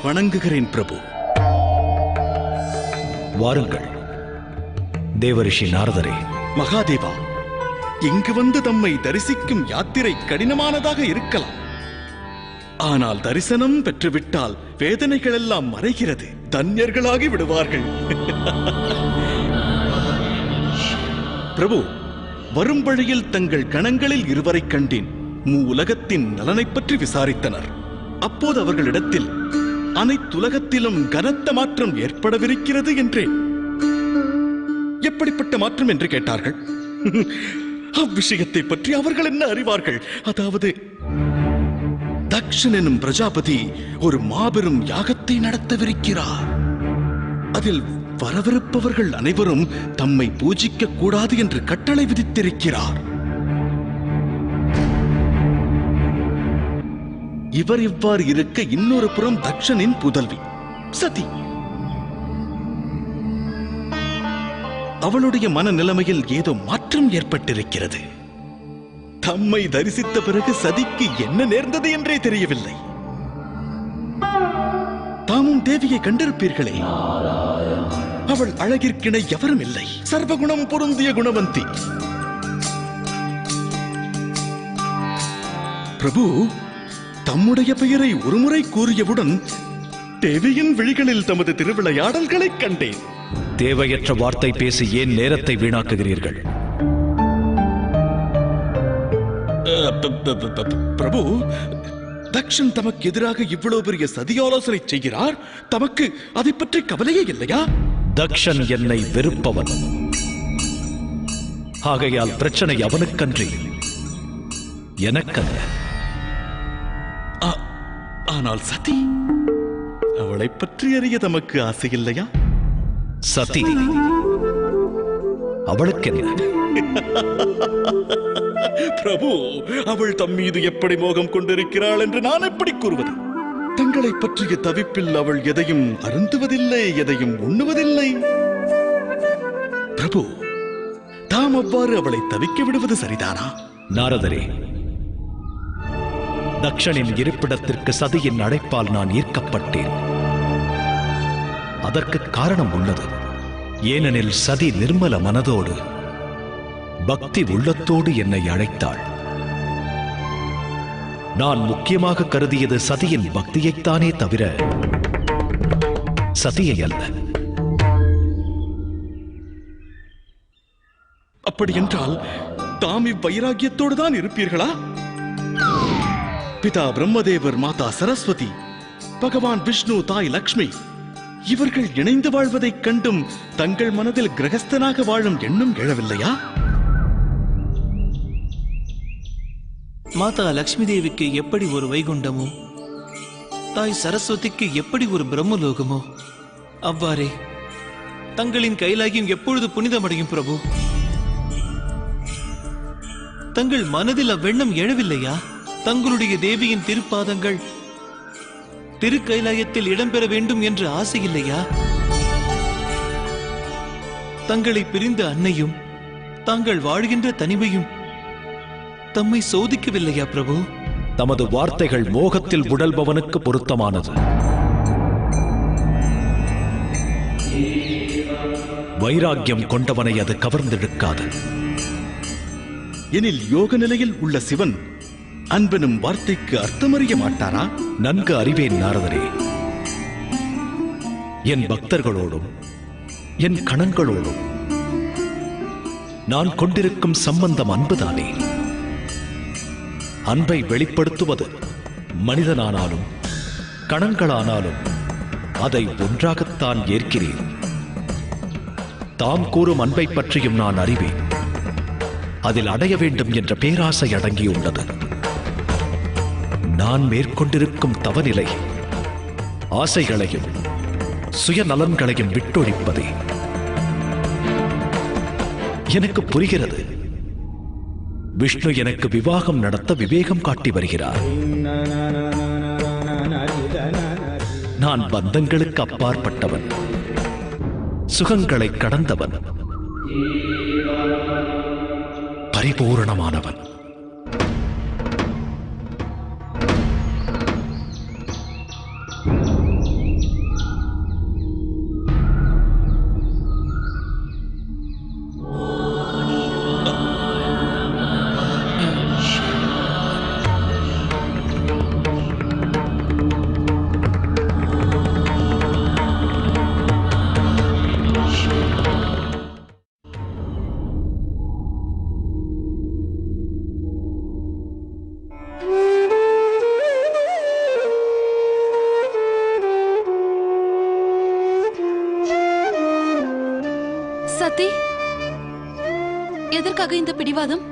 வணங்குகிறேன் பிரபு. வாருங்கள் தேவரிஷி நாரதரே. மகாதேவா, இங்கு வந்து தம்மை தரிசிக்கும் யாத்திரை கடினமானதாக இருக்கலாம். ஆனால் தரிசனம் பெற்றுவிட்டால் வேதனைகள் எல்லாம் மறைகிறது. தன்யர்களாகி விடுவார்கள். பிரபு, வரும் வழியில் தங்கள் கணங்களில் இருவரை கண்டேன். உலகத்தின் நலனை பற்றி விசாரித்தனர். அப்போது அவர்களிடத்தில் அனைத்துலகத்திலும் கனத்த மாற்றம் ஏற்படவிருக்கிறது என்றேன். எப்படிப்பட்ட மாற்றம் என்று கேட்டார்கள். அவ்விஷயத்தை பற்றி அவர்கள் என்ன அறிவார்கள்? அதாவது தக்ஷன் எனும் பிரஜாபதி ஒரு மாபெரும் யாகத்தை நடத்தவிருக்கிறார். அதில் வரவிருப்பவர்கள் அனைவரும் தம்மை பூஜிக்க கூடாது என்று கட்டளை விதித்திருக்கிறார். இவர் இவ்வாறு இருக்க இன்னொரு புறம் தக்ஷனின் புதல்வி சதி. அவளுடைய மனநிலைமையில் ஏதோ மாற்றம் ஏற்பட்டிருக்கிறது. தம்மை தரிசித்த பிறகு சதிக்கு என்ன நேர்ந்தது என்றே தெரியவில்லை. தாமும் தேவியை கண்டிருப்பீர்களே. அவள் அழகிற்கிணை எவரும் இல்லை. சர்வகுணம் பொருந்திய குணவந்தி. பிரபு, தம்முடைய பெயரை ஒருமுறை கூறியவுடன் தேவியின் விழிகளில் தமது திருவிளையாடல்களை கண்டேன். தேவையற்ற வார்த்தை பேசி ஏன் நேரத்தை வீணாக்குகிறீர்கள்? பிரபு, தக்ஷன் தமக்கு எதிராக இவ்வளவு பெரிய சதி ஆலோசனை செய்கிறார். தமக்கு அதை பற்றி கவலையே இல்லையா? தக்ஷன் என்னை வெறுப்பவன். ஆகையால் பிரச்சனை அவனுக்கன்றி எனக்கல்ல. ஆனால் சதி, அவளை பற்றி அறிய தமக்கு ஆசை இல்லையா? சதி அவளுக்கு என்ன? பிரபு, அவள் தம் மீது எப்படி மோகம் கொண்டிருக்கிறாள் என்று நான் எப்படி கூறுவது? தங்களை பற்றிய தவிப்பில் அவள் எதையும் அருந்துவதில்லை, எதையும் உண்ணுவதில்லை. பிரபு, தாம் அவ்வாறு அவளை தவிக்க விடுவது சரிதானா? நாரதரே, தக்ஷனின் இருப்பிடத்திற்கு சதியின் அழைப்பால் நான் ஈர்க்கப்பட்டேன். அதற்கு காரணம் உள்ளது. ஏனெனில் சதி நிர்மல மனதோடு பக்தி உள்ளத்தோடு என்னை அழைத்தாள். நான் முக்கியமாக கருதியது சதியின் பக்தியைத்தானே தவிர சதியை அல்ல. அப்படி என்றால் தாம் இவ்வைராகியத்தோடு தான் இருப்பீர்களா? பிதா பிரம்மதேவர், மாதா சரஸ்வதி, பகவான் விஷ்ணு, தாய் லக்ஷ்மி இவர்கள் இணைந்து வாழ்வதைக் கண்டும் தங்கள் மனதில் கிரகஸ்தனாக வாழும் எண்ணம் எழவில்லையா? மாதா லக்ஷ்மி தேவிக்கு எப்படி ஒரு வைகுண்டமோ, தாய் சரஸ்வதிக்கு எப்படி ஒரு பிரம்மலோகமோ, அவ்வாறே தங்களின் கைலாகியும் எப்பொழுது புனிதமடையும் பிரபு? தங்கள் மனதில் அவ்வெண்ணம் எழவில்லையா? தங்களுடைய தேவியின் திருப்பாதங்கள் திருக்கைலாயத்தில் இடம்பெற வேண்டும் என்று ஆசை இல்லையா? தங்களை பிரிந்த அன்னையும் தாங்கள் வாழ்கின்ற தனிமையும் தம்மை சோதிக்கவில்லையா பிரபு? தமது வார்த்தைகள் மோகத்தில் உடல்பவனுக்கு பொருத்தமானது. வைராக்கியம் கொண்டவனை அது கவர்ந்தெடுக்காது. எனில் யோக நிலையில் உள்ள சிவன் அன்பெனும் வார்த்தைக்கு அர்த்தமறிய மாட்டாரா? நன்கு அறிவேன் நாரதரே. என் பக்தர்களோடும் என் கணங்களோடும் நான் கொண்டிருக்கும் சம்பந்தம் அன்புதானே. அன்பை வெளிப்படுத்துவது மனிதனானாலும் கணங்களானாலும் அதை ஒன்றாகத்தான் ஏற்கிறேன். தாம் கூறும் அன்பை பற்றியும் நான் அறிவேன். அதில் அடைய வேண்டும் என்ற பேராசை அடங்கியுள்ளது. நான் மேற்கொண்டிருக்கும் தவநிலை ஆசைகளையும் சுயநலன்களையும் விட்டொழிப்பதே. எனக்கு புரிகிறது. விஷ்ணு எனக்கு விவாகம் நடத்த விவேகம் காட்டி வருகிறார். நான் பந்தங்களுக்கு அப்பாற்பட்டவன், சுகங்களை கடந்தவன், பரிபூரணமானவன். சத்தி, எதற்காக இந்த பிடிவாதம்?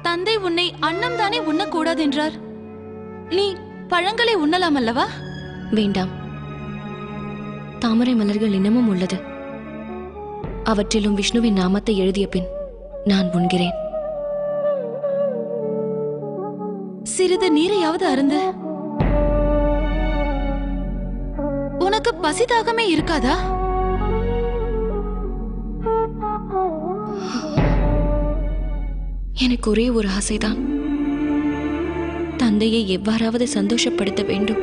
தந்தை உன்னை அன்னம் தானே உண்ணக்கூடாது என்றார். நீ பழங்களை உண்ணலாம் அல்லவா? வேண்டாம். தாமரை மலர்கள் இன்னமும் உள்ளது. அவற்றிலும் விஷ்ணுவின் நாமத்தை எழுதிய பின் நான் உண்கிறேன். சிறிது நீரையாவது அருந்து. உனக்கு பசிதாகமே இருக்காதா? எனக்கு ஒரே ஒரு ஆசைதான். தந்தையை எவ்வாறாவது சந்தோஷப்படுத்த வேண்டும்.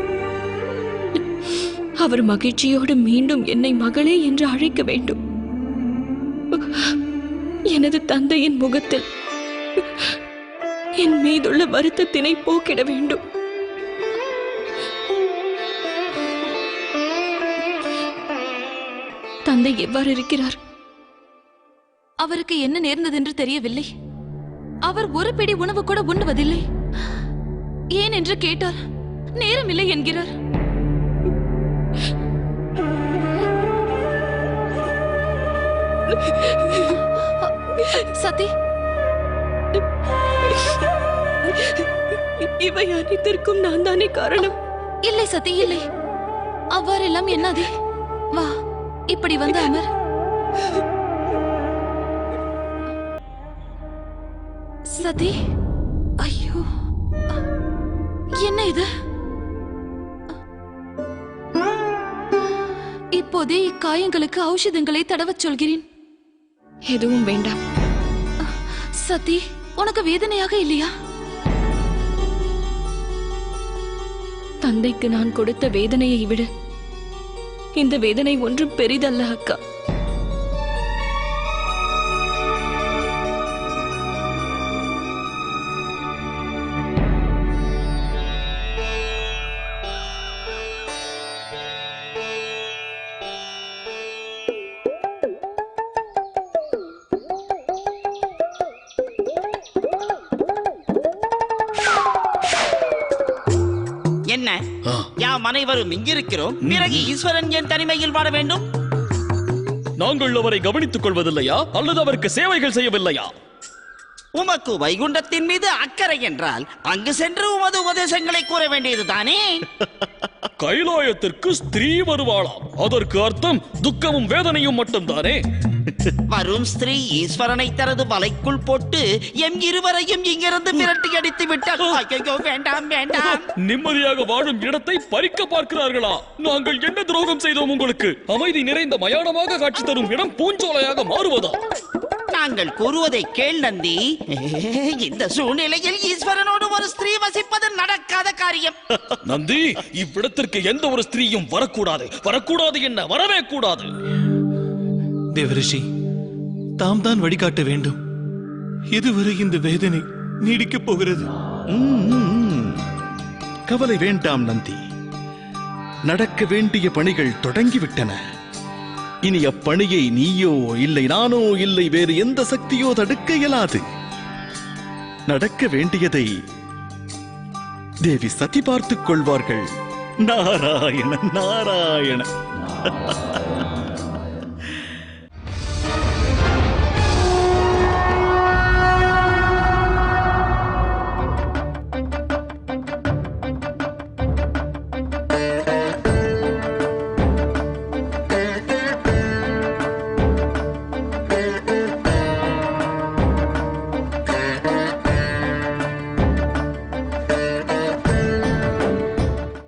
அவர் மகிழ்ச்சியோடு மீண்டும் என்னை மகளே என்று அழைக்க வேண்டும். எனது தந்தையின் முகத்தில் என் மீதுள்ள வருத்தத்தினை போக்கிட வேண்டும். தந்தை எவ்வாறு இருக்கிறார்? அவருக்கு என்ன நேர்ந்ததென்று தெரியவில்லை. அவர் ஒரு பிடி உணவு கூட உண்ணுவதில்லை. ஏன் என்று கேட்டார். நேரமில்லை என்கிறார். சதி, இவை அனைத்திற்கும் நான் தானே காரணம். இல்லை சதி, இல்லை. அவ்வாறெல்லாம் என்னாதே. வா, இப்படி வந்து அமர். சதி, ஐயோ, என்ன இது? இப்போதே இக்காயங்களுக்கு ஔஷதங்களை தடவச் சொல்கிறேன். எதுவும் வேண்டாம். சதி, உனக்கு வேதனையாக இல்லையா? தந்தைக்கு நான் கொடுத்த வேதனையை விட இந்த வேதனை ஒன்றும் பெரிதல்ல அக்கா. என்ன, யாம் அனைவரும் இங்கிருக்கிறோம். பிறகு ஈஸ்வரன் என் தனிமையில் வாழ வேண்டும்? நாங்கள் அவரை கவனித்துக் கொள்வதில்லையா அல்லது அவருக்கு சேவைகள் செய்யவில்லையா? உமக்கு வைகுண்டத்தின் மீது அக்கறை என்றால் அங்கு சென்று உமது உபதேசங்களை கூற வேண்டியது தானே? கைலாயத்திற்கு ஸ்திரீ வருவாளாம். அதற்கு அர்த்தம் துக்கமும் வேதனையும் மட்டும்தானே? வரும் ஸ்திரீ ஈஸ்வரனை தனது வலைக்குள் போட்டு எம் இருவரையும் இங்கிருந்து விரட்டி அடித்து விட்டால் ஐயோ, வேண்டாம் வேண்டாம். நிம்மதியாக வாழும் இடத்தை பறிக்க பார்க்கிறார்களா? நாங்கள் என்ன துரோகம் செய்தோம் உங்களுக்கு? அமைதி நிறைந்த மயானமாக காட்சி தரும் இடம் பூஞ்சோலையாக மாறுவதா? நாங்கள் கூறுவதை கேள் நந்தி. இந்த சூழ்நிலையில் ஈஸ்வரனோடு ஒரு ஸ்திரீ வசிப்பது நடக்காத காரியம். நந்தி, இவ்விடத்திற்கு எந்த ஒரு ஸ்திரீயும் வரக்கூடாது. வரக்கூடாது என்ன, வரவே கூடாது. தேவரிஷி, தாம் தான் வழிகாட்ட வேண்டும். இதுவரை இந்த வேதனை நீடிக்கப் போகிறது. கவலை வேண்டாம் நந்தி. நடக்க வேண்டிய பணிகள் தொடங்கிவிட்டன. இனி அப்பணியை நீயோ இல்லை நானோ இல்லை வேறு எந்த சக்தியோ தடுக்க இயலாது. நடக்க வேண்டியதை தேவி சதி பார்த்துக் கொள்வார்கள். நாராயண நாராயண.